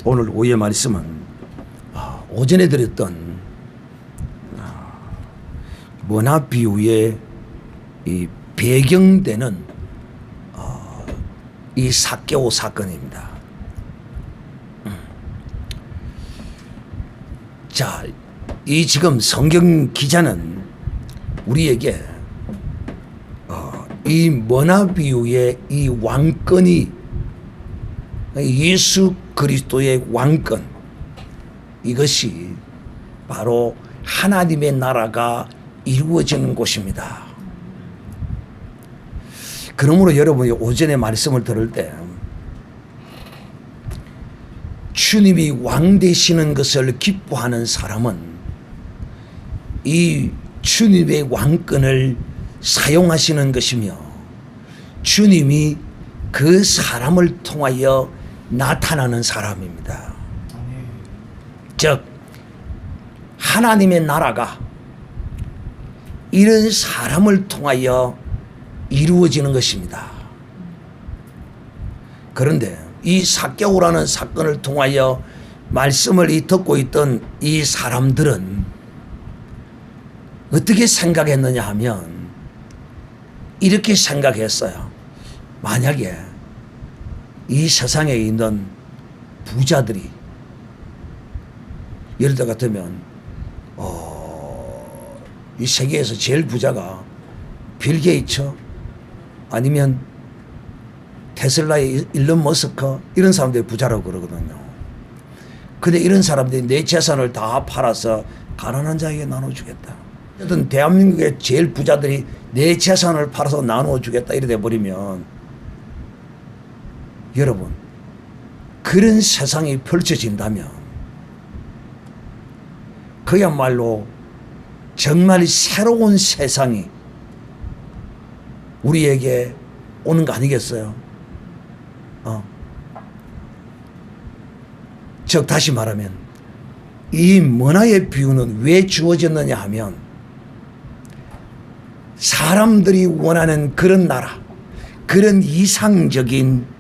오늘 오후의 말씀은 오전에 드렸던 문화 비유의 이 배경되는 이 삭개오 사건입니다. 자, 이 지금 성경 기자는 우리에게 이 문화 비유의 이 왕권이 예수 그리스도의 왕권, 이것이 바로 하나님의 나라가 이루어지는 곳입니다. 그러므로 여러분이 오전에 말씀을 들을 때 주님이 왕 되시는 것을 기뻐하는 사람은 이 주님의 왕권을 사용하시는 것이며 주님이 그 사람을 통하여 나타나는 사람입니다. 즉 하나님의 나라가 이런 사람을 통하여 이루어지는 것입니다. 그런데 이 삭개오라는 사건을 통하여 말씀을 듣고 있던 이 사람들은 어떻게 생각했느냐 하면 이렇게 생각했어요. 만약에 이 세상에 있는 부자들이 예를 들어 같으면 이 세계에서 제일 부자가 빌 게이츠 아니면 테슬라의 일론 머스크 이런 사람들이 부자라고 그러거든요. 근데 이런 사람들이 내 재산을 다 팔아서 가난한 자에게 나눠주겠다. 어떤 대한민국의 제일 부자들이 내 재산을 팔아서 나눠주겠다 이래 돼버리면 여러분 그런 세상이 펼쳐진다면 그야말로 정말 새로운 세상이 우리에게 오는 거 아니겠어요? 즉 다시 말하면 이 문화의 비유는 왜 주어졌느냐 하면 사람들이 원하는 그런 나라, 그런 이상적인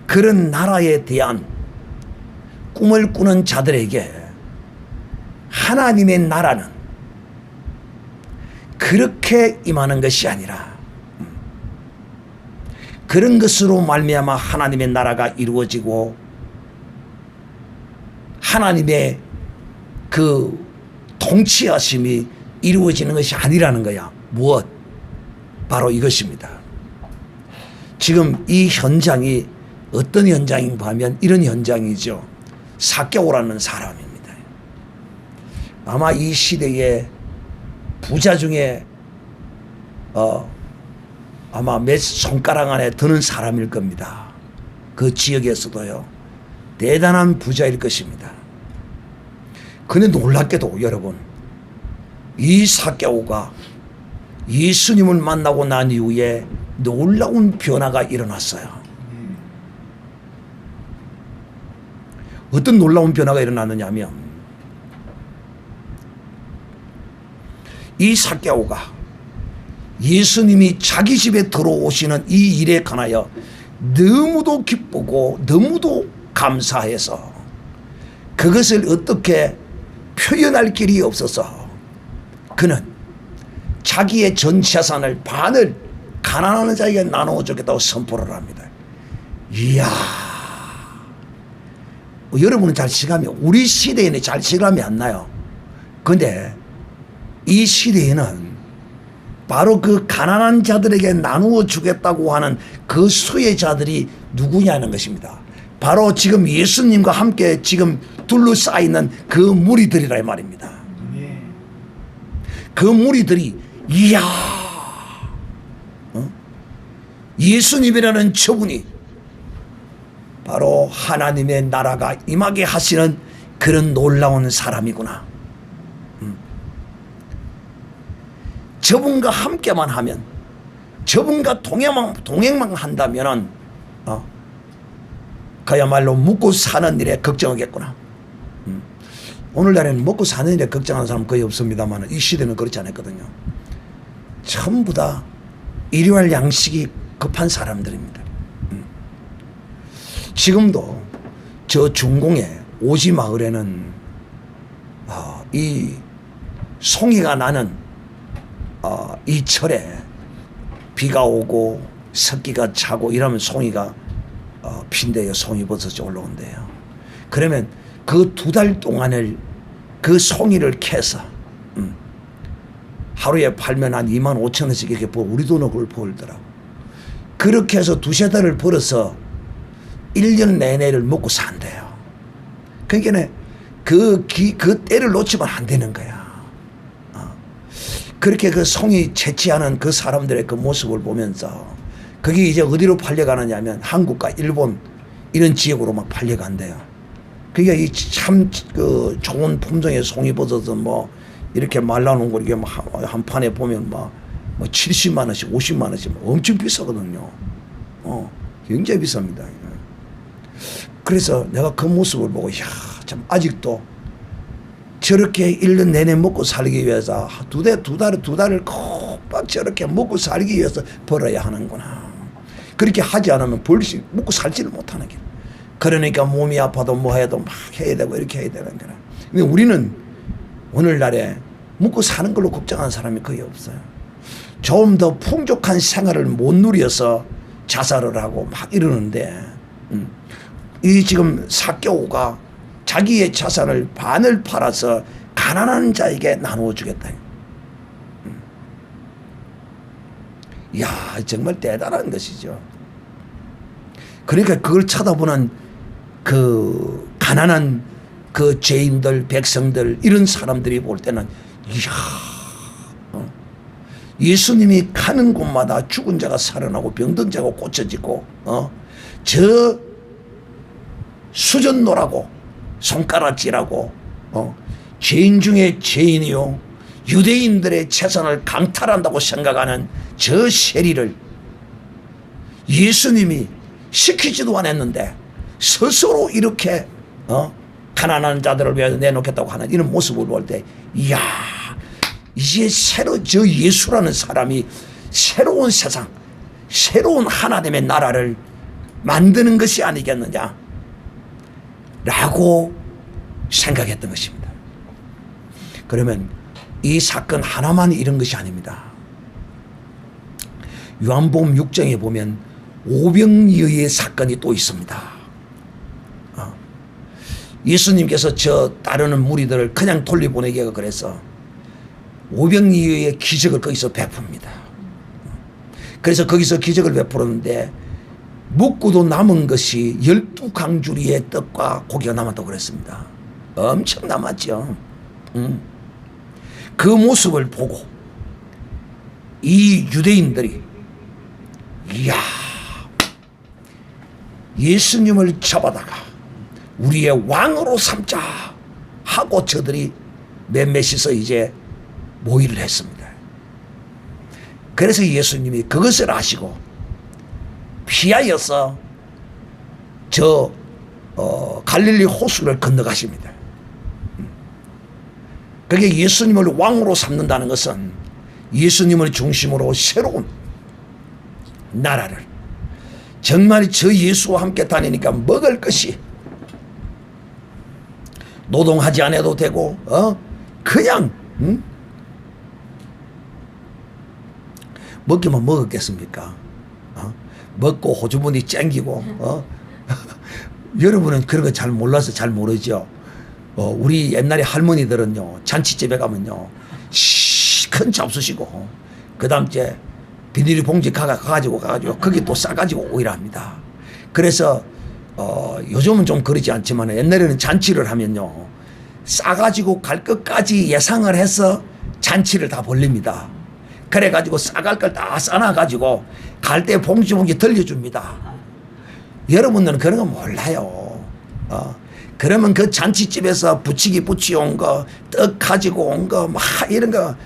그런 나라에 대한 꿈을 꾸는 자들에게 하나님의 나라는 그렇게 임하는 것이 아니라 그런 것으로 말미암아 하나님의 나라가 이루어지고 하나님의 그 통치하심이 이루어지는 것이 아니라는 거야. 무엇? 바로 이것입니다. 지금 이 현장이 어떤 현장인가 하면 이런 현장이죠. 삭개오라는 사람입니다. 아마 이 시대에 부자 중에 아마 몇 손가락 안에 드는 사람일 겁니다. 그 지역에서도요. 대단한 부자일 것입니다. 그런데 놀랍게도 여러분 이 삭개오가 예수님을 만나고 난 이후에 놀라운 변화가 일어났어요. 어떤 놀라운 변화가 일어났느냐 하면 이 삭개오가 예수님이 자기 집에 들어오시는 이 일에 관하여 너무도 기쁘고 너무도 감사해서 그것을 어떻게 표현할 길이 없어서 그는 자기의 전 재산을 반을 가난한 자에게 나누어 주겠다고 선포를 합니다. 이야, 여러분은 잘 실감이, 우리 시대에는 잘 실감이 안 나요. 그런데 이 시대에는 바로 그 가난한 자들에게 나누어 주겠다고 하는 그 수혜자들이 누구냐는 것입니다. 바로 지금 예수님과 함께 지금 둘러싸이는 그 무리들이라 말입니다. 그 무리들이 이야, 예수님이라는 저분이 바로 하나님의 나라가 임하게 하시는 그런 놀라운 사람이구나. 저분과 함께만 하면, 저분과 동행만 한다면은 그야말로 먹고 사는 일에 걱정하겠구나. 오늘날에는 먹고 사는 일에 걱정하는 사람 거의 없습니다만 이 시대는 그렇지 않았거든요. 전부 다 일용할 양식이 급한 사람들입니다. 지금도 저 중공의 오지 마을에는 이 송이가 나는 이 철에 비가 오고 습기가 차고 이러면 송이가 핀대요. 송이버섯이 올라온대요. 그러면 그 2달 동안을 그 송이를 캐서 하루에 팔면 한 25,000원씩 이렇게 우리 돈으로 그걸 벌더라고. 그렇게 해서 2-3달을 벌어서 1년 내내를 먹고 산대요. 그러니까 그 때를 놓치면 안 되는 거야. 그렇게 그 송이 채취하는 그 사람들의 그 모습을 보면서 그게 이제 어디로 팔려가느냐면 한국과 일본 이런 지역으로 막 팔려간대요. 그게 이 참 그 좋은 품종의 송이버섯은 뭐 이렇게 말라놓은 거 이게 한 판에 보면 뭐 70만 원씩 50만 원씩 엄청 비싸거든요. 굉장히 비쌉니다. 그래서 내가 그 모습을 보고 참 아직도 저렇게 1년 내내 먹고 살기 위해서 두 달을 콕박 저렇게 먹고 살기 위해서 벌어야 하는구나. 그렇게 하지 않으면 먹고 살지를 못하는 길. 그러니까 몸이 아파도 뭐 해도 막 해야 되고 이렇게 해야 되는 거라. 근데 우리는 오늘날에 먹고 사는 걸로 걱정하는 사람이 거의 없어요. 좀 더 풍족한 생활을 못 누려서 자살을 하고 막 이러는데 이 지금 사개오가 자기의 자산을 반을 팔아서 가난한 자에게 나누어 주겠다. 이야, 정말 대단한 것이죠. 그러니까 그걸 쳐다보는 그 가난한 그 죄인들, 백성들 이런 사람들이 볼 때는 이야, 예수님이 가는 곳마다 죽은 자가 살아나고 병든 자가 고쳐지고 저 수전노라고 손가락질하고 죄인 중에 죄인이요 유대인들의 재산을 강탈한다고 생각하는 저 세리를 예수님이 시키지도 않았는데 스스로 이렇게 가난한 자들을 위해서 내놓겠다고 하는 이런 모습을 볼 때 이야, 이제 새로 저 예수라는 사람이 새로운 세상, 새로운 하나님의 나라를 만드는 것이 아니겠느냐 라고 생각했던 것입니다. 그러면 이 사건 하나만 이런 것이 아닙니다. 요한복음 6장에 보면 오병이어의 사건이 또 있습니다. 예수님께서 저 따르는 무리들을 그냥 돌려보내기가 그래서 오병이어의 기적을 거기서 베풉니다. 그래서 거기서 기적을 베풀었는데 먹고도 남은 것이 12강주리의 떡과 고기가 남았다고 그랬습니다. 엄청 남았죠. 그 모습을 보고 이 유대인들이 이야, 예수님을 잡아다가 우리의 왕으로 삼자 하고 저들이 몇몇이서 이제 모의를 했습니다. 그래서 예수님이 그것을 아시고 피하여서 저 갈릴리 호수를 건너가십니다. 그게 예수님을 왕으로 삼는다는 것은 예수님을 중심으로 새로운 나라를 정말 저 예수와 함께 다니니까 먹을 것이 노동하지 않아도 되고 그냥 먹기만 먹었겠습니까? 먹고 호주머니 쨍기고 여러분은 그런 거 잘 몰라서 잘 모르죠. 우리 옛날에 할머니들은요 잔치집에 가면요 큰 잡수시고 그 다음 째 비닐 봉지 가가지고 거기 또 싸가지고 오이라 합니다. 그래서 요즘은 좀 그러지 않지만 옛날에는 잔치를 하면요 싸가지고 갈 것까지 예상을 해서 잔치를 다 벌립니다. 그래가지고 싸갈 걸 다 싸놔가지고 갈 때 봉지 들려줍니다. 여러분들은 그런 거 몰라요. 그러면 그 잔치집에서 부치기 부치온 거, 떡 가지고 온 거, 막 이런 거,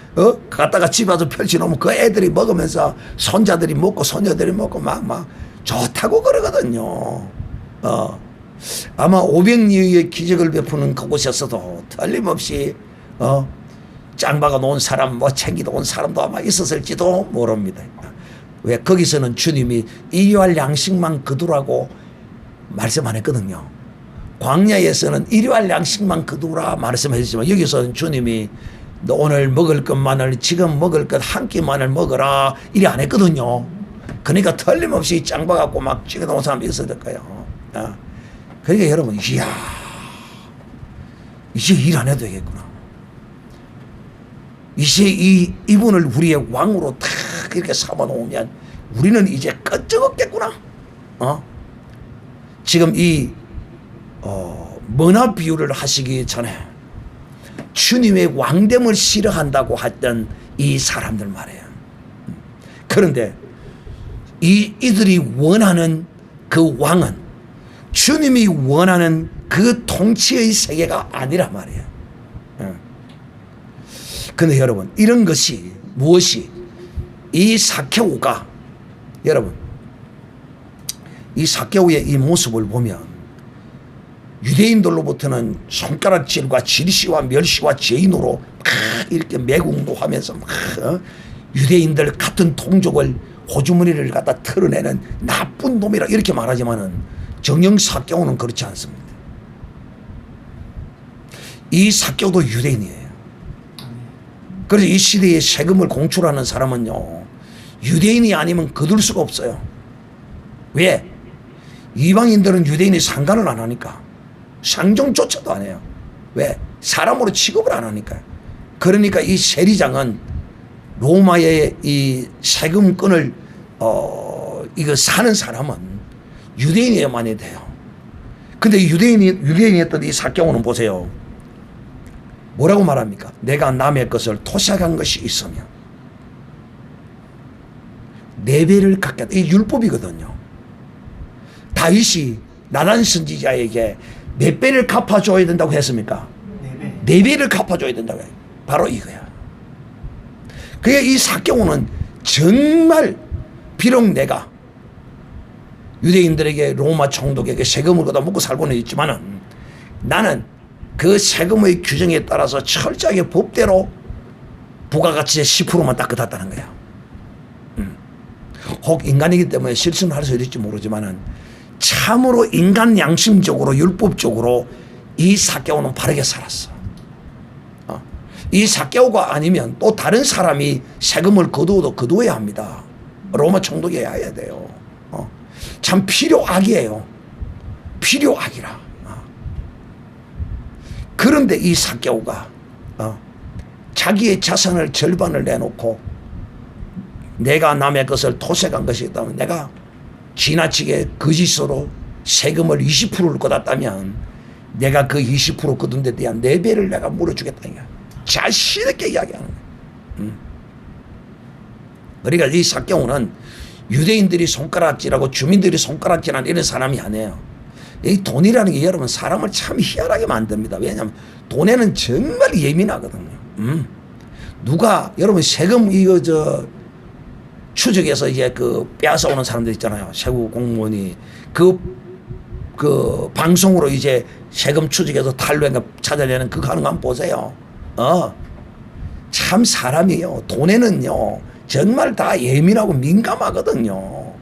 갖다가 집에 와서 펼쳐놓으면 그 애들이 먹으면서 손자들이 먹고 손녀들이 먹고 막 좋다고 그러거든요. 아마 오병이어의 기적을 베푸는 그곳에서도 틀림없이, 짱박아 놓은 사람, 뭐 챙기다 온 사람도 아마 있었을지도 모릅니다. 왜 거기서는 주님이 일용할 양식만 거두라고 말씀 안 했거든요. 광야에서는 일용할 양식만 거두라 말씀하셨지만 여기서는 주님이 너 오늘 먹을 것만을 지금 먹을 것 한 끼만을 먹어라 이래 안 했거든요. 그러니까 틀림없이 짱 봐갖고 막 찍어놓은 사람이 있었을 거예요. 그러니까 여러분 이야 이제 일 안 해도 되겠구나. 이제 이분을 우리의 왕으로 탁 이렇게 삼아놓으면 우리는 이제 끄적없겠구나. 지금 이 머나 비유를 하시기 전에 주님의 왕됨을 싫어한다고 했던 이 사람들 말이에요. 그런데 이들이 원하는 그 왕은 주님이 원하는 그 통치의 세계가 아니란 말이에요. 그런데 여러분 이런 것이 무엇이 이 삭개오가 여러분 이 삭개오의 이 모습을 보면 유대인들로부터는 손가락질과 질시와 멸시와 죄인으로 막 이렇게 매국노 하면서 막 유대인들 같은 동족을 호주머니를 갖다 털어내는 나쁜 놈이라 이렇게 말하지만은 정녕 삭개오는 그렇지 않습니다. 이 삭개오도 유대인이에요. 그래서 이 시대에 세금을 공출하는 사람은요 유대인이 아니면 거둘 수가 없어요. 왜? 이방인들은 유대인이 상관을 안 하니까 상종조차도 안 해요. 왜? 사람으로 취급을 안 하니까요. 그러니까 이 세리장은 로마의 이 세금권을 이거 사는 사람은 유대인이어야만이 돼요. 근데 유대인이었던 이 삭개오는 보세요. 뭐라고 말합니까? 내가 남의 것을 토색한 것이 있으면 네 배를 갚겠다. 이 율법이거든요. 다윗이 나단 선지자에게 몇 배를 갚아줘야 된다고 했습니까? 네 배를 갚아줘야 된다고 해요. 바로 이거야. 그게 이 삭개오는 정말 비록 내가 유대인들에게 로마 총독에게 세금을 걷어 먹고 살고는 있지만은 나는 그 세금의 규정에 따라서 철저하게 법대로 부가가치의 10%만 딱 걷었다는 거야. 혹 인간이기 때문에 실수는 할 수 있을지 모르지만은 참으로 인간 양심적으로 율법적으로 이 삭개오는 바르게 살았어. 이 삭개오가 아니면 또 다른 사람이 세금을 거두어도 거두어야 합니다. 로마 총독이어야 해야 돼요. 참 필요악이에요. 필요악이라. 그런데 이 삭개오가 자기의 자산을 절반을 내놓고 내가 남의 것을 토색한 것이 있다면 내가 지나치게 거짓으로 세금을 20%를 걷었다면 내가 그 20% 거둔 데 대한 4배를 내가 물어주겠다는 거야. 자신 있게 이야기하는 거야. 그러니까 이 삭개오는 유대인들이 손가락질하고 주민들이 손가락질하는 이런 사람이 아니에요. 이 돈이라는 게 여러분 사람을 참 희한하게 만듭니다. 왜냐하면 돈에는 정말 예민하거든요. 누가 여러분 세금 이거 추적해서 이제 그 빼앗아오는 사람들 있잖아요. 세무 공무원이 그 방송으로 이제 세금 추적해서 탈루한 거 찾아내는 그거 하는 거 한번 보세요. 참 사람이요. 돈에는요 정말 다 예민하고 민감하거든요.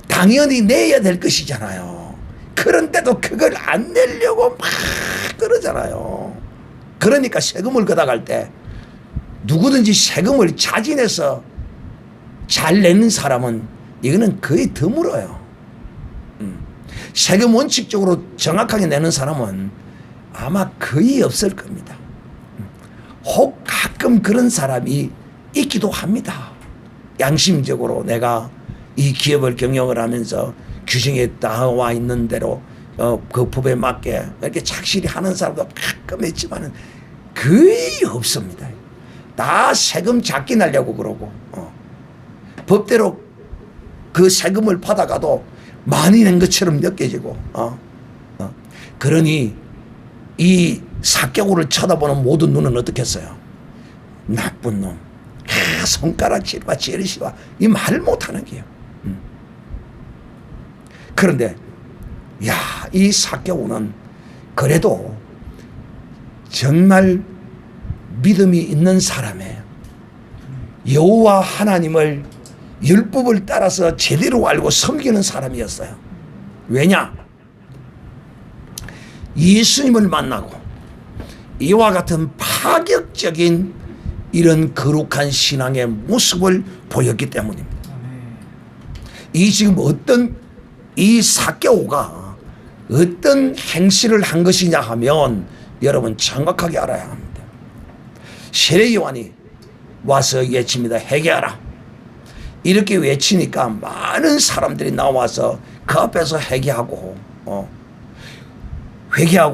당연히 내야 될 것이잖아요. 그런데도 그걸 안 내려고 막 그러잖아요. 그러니까 세금을 걷어갈 때 누구든지 세금을 자진해서 잘 내는 사람은 이거는 거의 드물어요. 세금 원칙적으로 정확하게 내는 사람은 아마 거의 없을 겁니다. 혹 가끔 그런 사람이 있기도 합니다. 양심적으로 내가 이 기업을 경영을 하면서 규정에 나와 있는 대로 그 법에 맞게 이렇게 착실히 하는 사람도 가끔 있지만은 거의 없습니다. 다 세금 작게 내려고 그러고 법대로 그 세금을 받아가도 많이 낸 것처럼 느껴지고 그러니 이 삭개오를 쳐다보는 모든 눈은 어떻겠어요? 나쁜 놈, 손가락질과 제르시와 이 말 못하는 게요. 그런데 이 삭개오는 그래도 정말 믿음이 있는 사람이에요. 여호와 하나님을 율법을 따라서 제대로 알고 섬기는 사람이었어요. 왜냐? 예수님을 만나고 이와 같은 파격적인 이런 거룩한 신앙의 모습을 보였기 때문입니다. 이 지금 어떤 이 삭개오가 어떤 행실을 한 것이냐 하면 여러분 정확하게 알아야 합니다. 세례 요한이 와서 외칩니다. 회개하라. 이렇게 외치니까 많은 사람들이 나와서 그 앞에서 회개하고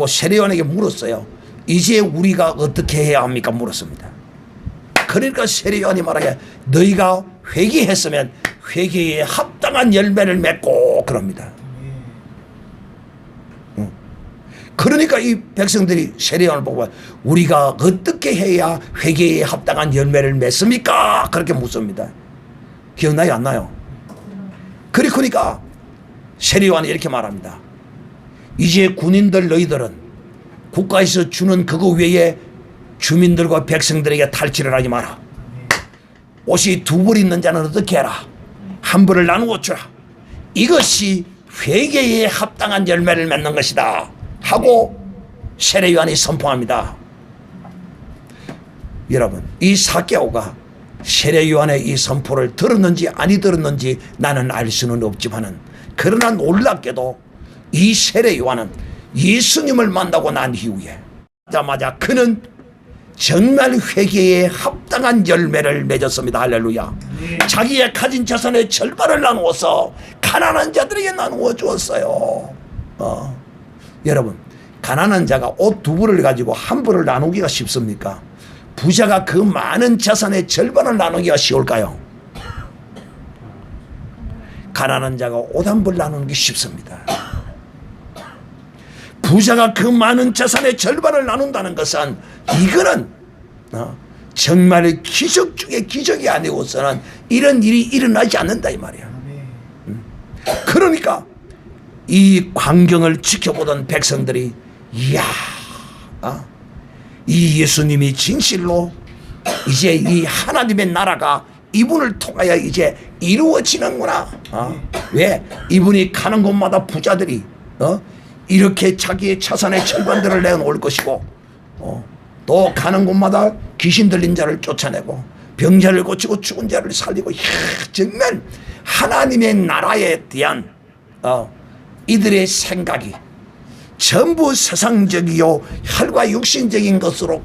세례 요한에게 물었어요. 이제 우리가 어떻게 해야 합니까? 물었습니다. 그러니까 세례 요한이 말하기에 너희가 회개했으면 회개에 합당한 열매를 맺고 그럽니다. 그러니까 이 백성들이 세례 요한을 보고 우리가 어떻게 해야 회개에 합당한 열매를 맺습니까? 그렇게 묻습니다. 기억나요? 안 나요? 그러니까 세례 요한이 이렇게 말합니다. 이제 군인들 너희들은 국가에서 주는 그거 외에 주민들과 백성들에게 탈취를 하지 마라. 옷이 두 벌 있는 자는 어떻게 해라? 한 벌을 나누어 주라. 이것이 회개에 합당한 열매를 맺는 것이다 하고 세례 요한이 선포합니다. 여러분, 이 삭개오가 세례 요한의 이 선포를 들었는지 아니 들었는지 나는 알 수는 없지만은, 그러나 놀랍게도 이 세례 요한은 예수님을 만나고 난 이후에 자마자 그는 정말 회개에 합당한 열매를 맺었습니다. 할렐루야. 자기의 가진 재산의 절반을 나누어서 가난한 자들에게 나누어 주었어요. 여러분, 가난한 자가 옷 두 벌을 가지고 한 벌을 나누기가 쉽습니까? 부자가 그 많은 재산의 절반을 나누기가 쉬울까요? 가난한 자가 옷 한 벌 나누는 게 쉽습니다. 부자가 그 많은 재산의 절반을 나눈다는 것은 이거는 정말 기적 중에 기적이 아니고서는 이런 일이 일어나지 않는다 이 말이야. 그러니까 이 광경을 지켜보던 백성들이 이야, 이 예수님이 진실로 이제 이 하나님의 나라가 이분을 통하여 이제 이루어지는구나. 왜? 이분이 가는 곳마다 부자들이 이렇게 자기의 자산의 절반들을 내놓을 것이고, 또 가는 곳마다 귀신 들린 자를 쫓아내고 병자를 고치고 죽은 자를 살리고, 정말 하나님의 나라에 대한 이들의 생각이 전부 세상적이요 혈과 육신적인 것으로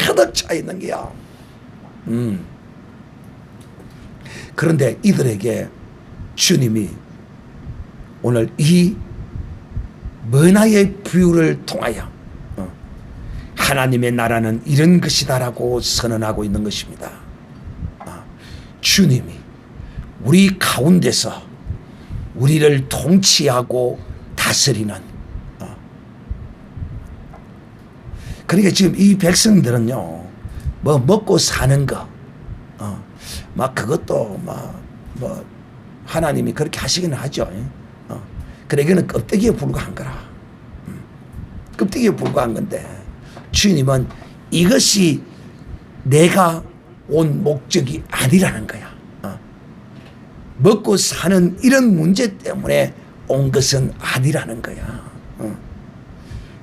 가득 차 있는 거야. 그런데 이들에게 주님이 오늘 이 문화의 비유를 통하여 하나님의 나라는 이런 것이다라고 선언하고 있는 것입니다. 주님이 우리 가운데서 우리를 통치하고 다스리는, 그러니까 지금 이 백성들은요, 뭐 먹고 사는 거, 막 그것도 뭐 하나님이 그렇게 하시기는 하죠. 그래, 이거는 껍데기에 불과한 거라. 껍데기에 불과한 건데, 주님은 이것이 내가 온 목적이 아니라는 거야. 먹고 사는 이런 문제 때문에 온 것은 아니라는 거야.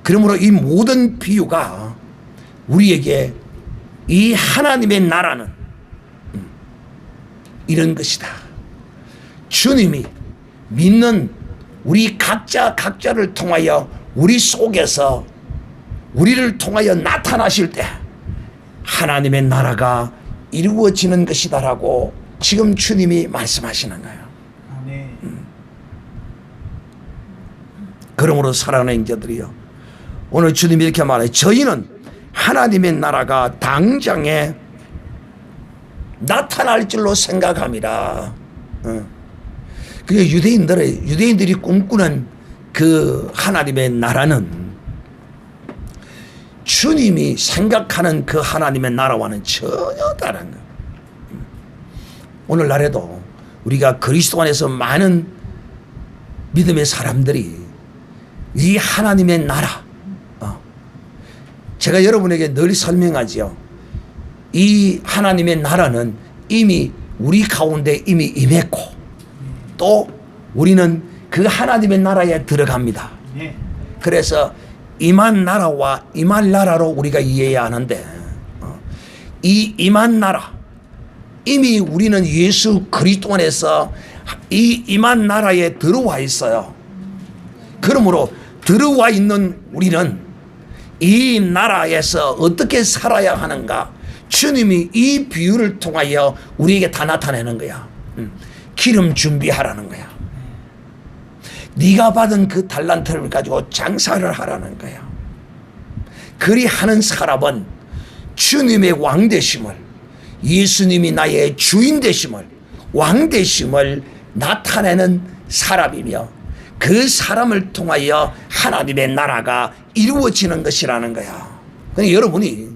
그러므로 이 모든 비유가 우리에게 이 하나님의 나라는 이런 것이다. 주님이 믿는 우리 각자를 통하여 우리 속에서 우리를 통하여 나타나실 때 하나님의 나라가 이루어지는 것이다라고 지금 주님이 말씀하시는 거예요. 그러므로 사랑하는 형제들이요, 오늘 주님이 이렇게 말해요. 저희는 하나님의 나라가 당장에 나타날 줄로 생각합니다. 그 유대인들이 꿈꾸는 그 하나님의 나라는 주님이 생각하는 그 하나님의 나라와는 전혀 다른 거예요. 오늘날에도 우리가 그리스도 안에서 많은 믿음의 사람들이 이 하나님의 나라, 제가 여러분에게 늘 설명하지요. 이 하나님의 나라는 이미 우리 가운데 이미 임했고, 또 우리는 그 하나님의 나라에 들어갑니다. 그래서 임한 나라와 임할 나라로 우리가 이해해야 하는데, 이 임한 나라, 이미 우리는 예수 그리스도 안에서 이 임한 나라에 들어와 있어요. 그러므로 들어와 있는 우리는 이 나라에서 어떻게 살아야 하는가, 주님이 이 비유를 통하여 우리에게 다 나타내는 거야. 기름 준비하라는 거야. 네가 받은 그 달란트를 가지고 장사를 하라는 거야. 그리 하는 사람은 주님의 왕 되심을, 예수님이 나의 주인 되심을, 왕 되심을 나타내는 사람이며, 그 사람을 통하여 하나님의 나라가 이루어지는 것이라는 거야. 그러니까 여러분이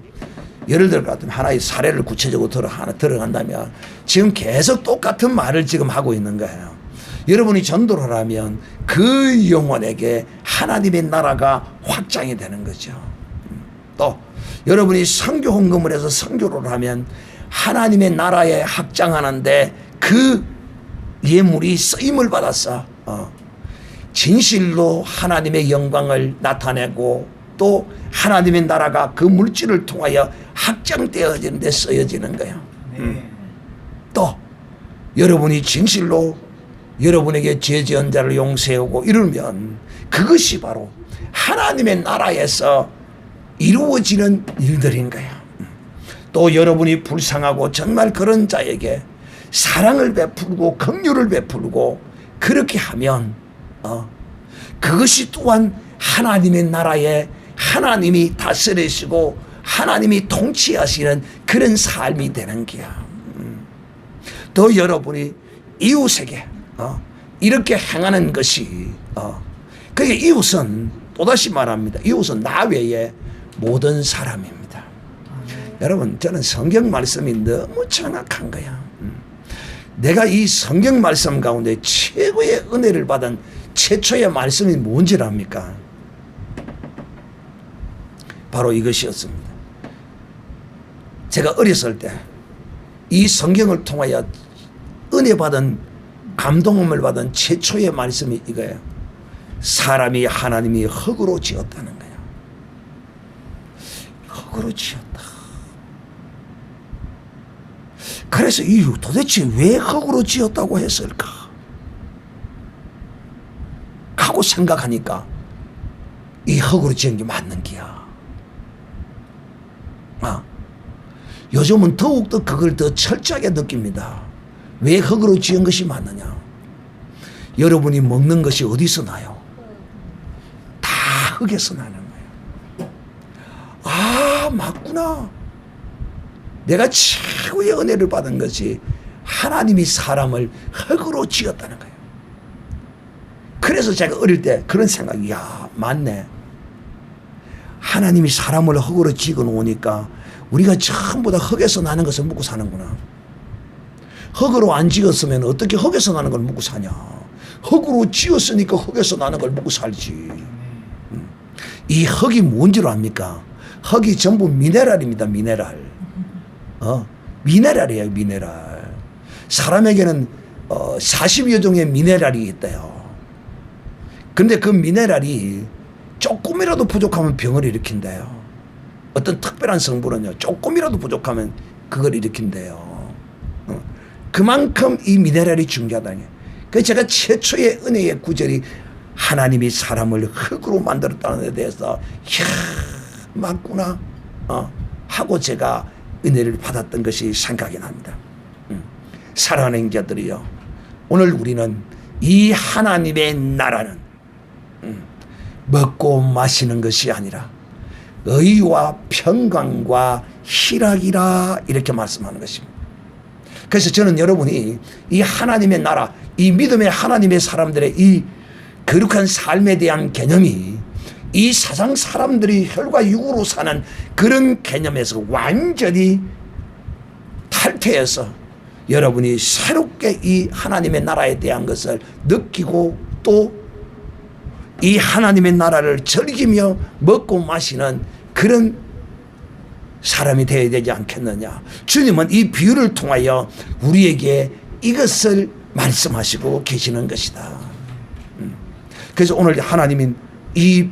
예를 들어 같으면 하나의 사례를 구체적으로 들어간다면 지금 계속 똑같은 말을 지금 하고 있는 거예요. 여러분이 전도를 하면 그 영혼에게 하나님의 나라가 확장이 되는 거죠. 또 여러분이 선교 헌금을 해서 선교를 하면 하나님의 나라에 확장하는데 그 예물이 쓰임을 받았어. 진실로 하나님의 영광을 나타내고 또 하나님의 나라가 그 물질을 통하여 확장되어지는 데 쓰여지는 거예요. 또 여러분이 진실로 여러분에게 죄 지은 자를 용서하고 이러면 그것이 바로 하나님의 나라에서 이루어지는 일들인 거야. 또 여러분이 불쌍하고 정말 그런 자에게 사랑을 베풀고 긍휼을 베풀고 그렇게 하면 그것이 또한 하나님의 나라에 하나님이 다스리시고 하나님이 통치하시는 그런 삶이 되는 거야. 또 여러분이 이웃에게 이렇게 행하는 것이 그게 이웃은 또다시 말합니다. 이웃은 나 외에 모든 사람입니다. 여러분, 저는 성경 말씀이 너무 정확한 거야. 내가 이 성경 말씀 가운데 최고의 은혜를 받은 최초의 말씀이 뭔지 압니까? 바로 이것이었습니다. 제가 어렸을 때 이 성경을 통하여 은혜 받은, 감동을 받은 최초의 말씀이 이거예요. 사람이 하나님이 흙으로 지었다는 거예요. 흙으로 지었다. 그래서 도대체 왜 흙으로 지었다고 했을까 하고 생각하니까 이 흙으로 지은 게 맞는 기야. 요즘은 더욱더 그걸 더 철저하게 느낍니다. 왜 흙으로 지은 것이 맞느냐? 여러분이 먹는 것이 어디서 나요? 다 흙에서 나는 거예요. 아, 맞구나. 내가 최고의 은혜를 받은 것이 하나님이 사람을 흙으로 지었다는 거예요. 그래서 제가 어릴 때 그런 생각이, 야, 맞네. 하나님이 사람을 흙으로 지어 놓으니까 우리가 전부 다 흙에서 나는 것을 먹고 사는구나. 흙으로 안 지었으면 어떻게 흙에서 나는 걸 먹고 사냐. 흙으로 지었으니까 흙에서 나는 걸 먹고 살지. 이 흙이 뭔지를 압니까? 흙이 전부 미네랄입니다. 미네랄. 미네랄이에요. 미네랄. 사람에게는 40여 종의 미네랄이 있대요. 근데 그 미네랄이 조금이라도 부족하면 병을 일으킨대요. 어떤 특별한 성분은요, 조금이라도 부족하면 그걸 일으킨대요. 그만큼 이 미네랄이 중요하다는 거예요. 그래서 제가 최초의 은혜의 구절이 하나님이 사람을 흙으로 만들었다는 데 대해서, 이야, 맞구나 하고 제가 은혜를 받았던 것이 생각이 납니다. 사랑하는 형제들이요, 오늘 우리는 이 하나님의 나라는 먹고 마시는 것이 아니라 의와 평강과 희락이라, 이렇게 말씀하는 것입니다. 그래서 저는 여러분이 이 하나님의 나라, 이 믿음의 하나님의 사람들의 이 거룩한 삶에 대한 개념이 이 세상 사람들이 혈과 육으로 사는 그런 개념에서 완전히 탈퇴해서 여러분이 새롭게 이 하나님의 나라에 대한 것을 느끼고 또 이 하나님의 나라를 즐기며 먹고 마시는 그런 사람이 되어야 되지 않겠느냐. 주님은 이 비유를 통하여 우리에게 이것을 말씀하시고 계시는 것이다. 그래서 오늘 하나님이 이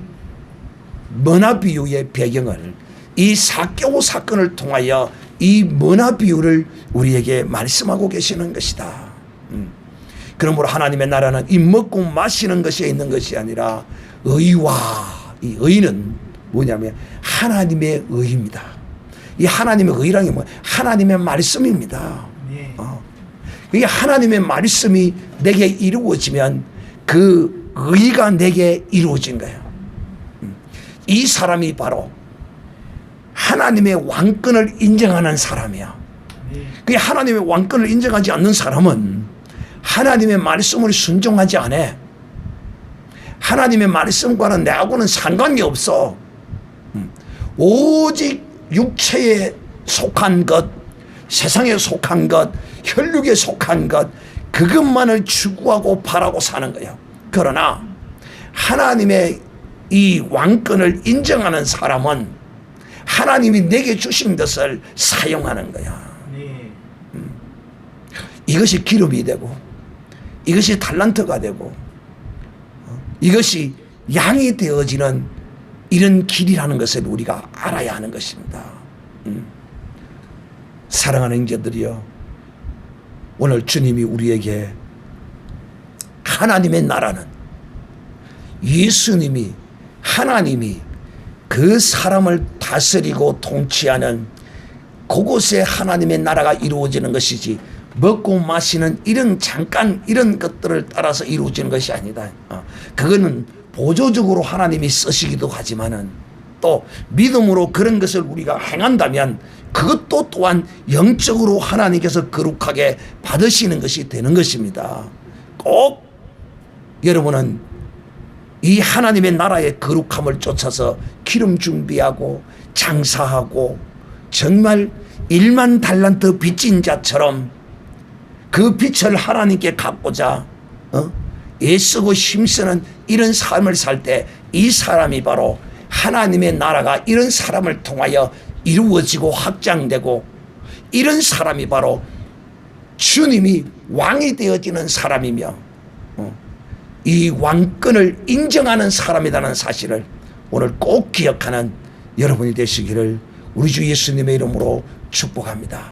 머나 비유의 배경을 이 사개오 사건을 통하여 이 머나 비유를 우리에게 말씀하고 계시는 것이다. 그러므로 하나님의 나라는 이 먹고 마시는 것에 있는 것이 아니라 의와, 이 의는 뭐냐면 하나님의 의입니다. 이 하나님의 의라는 게 뭐야? 하나님의 말씀입니다. 이게 하나님의 말씀이 내게 이루어지면 그 의가 내게 이루어진 거예요. 이 사람이 바로 하나님의 왕권을 인정하는 사람이야. 그 하나님의 왕권을 인정하지 않는 사람은 하나님의 말씀을 순종하지 않아. 하나님의 말씀과는 내하고는 상관이 없어. 오직 육체에 속한 것, 세상에 속한 것, 혈육에 속한 것, 그것만을 추구하고 바라고 사는 거예요. 그러나 하나님의 이 왕권을 인정하는 사람은 하나님이 내게 주신 것을 사용하는 거야. 이것이 기름이 되고, 이것이 달란트가 되고, 이것이 양이 되어지는 이런 길이라는 것을 우리가 알아야 하는 것입니다. 사랑하는 형제들이여, 오늘 주님이 우리에게 하나님의 나라는 예수님이, 하나님이 그 사람을 다스리고 통치하는 그곳에 하나님의 나라가 이루어지는 것이지, 먹고 마시는 잠깐 이런 것들을 따라서 이루어지는 것이 아니다. 그거는 보조적으로 하나님이 쓰시기도 하지만은 또 믿음으로 그런 것을 우리가 행한다면 그것도 또한 영적으로 하나님께서 거룩하게 받으시는 것이 되는 것입니다. 꼭 여러분은 이 하나님의 나라의 거룩함을 쫓아서 기름 준비하고 장사하고 정말 1만 달란트 빚진 자처럼 그 빛을 하나님께 갚고자 애쓰고 힘쓰는 이런 삶을 살 때 이 사람이 바로 하나님의 나라가 이런 사람을 통하여 이루어지고 확장되고, 이런 사람이 바로 주님이 왕이 되어지는 사람이며 이 왕권을 인정하는 사람이라는 사실을 오늘 꼭 기억하는 여러분이 되시기를 우리 주 예수님의 이름으로 축복합니다.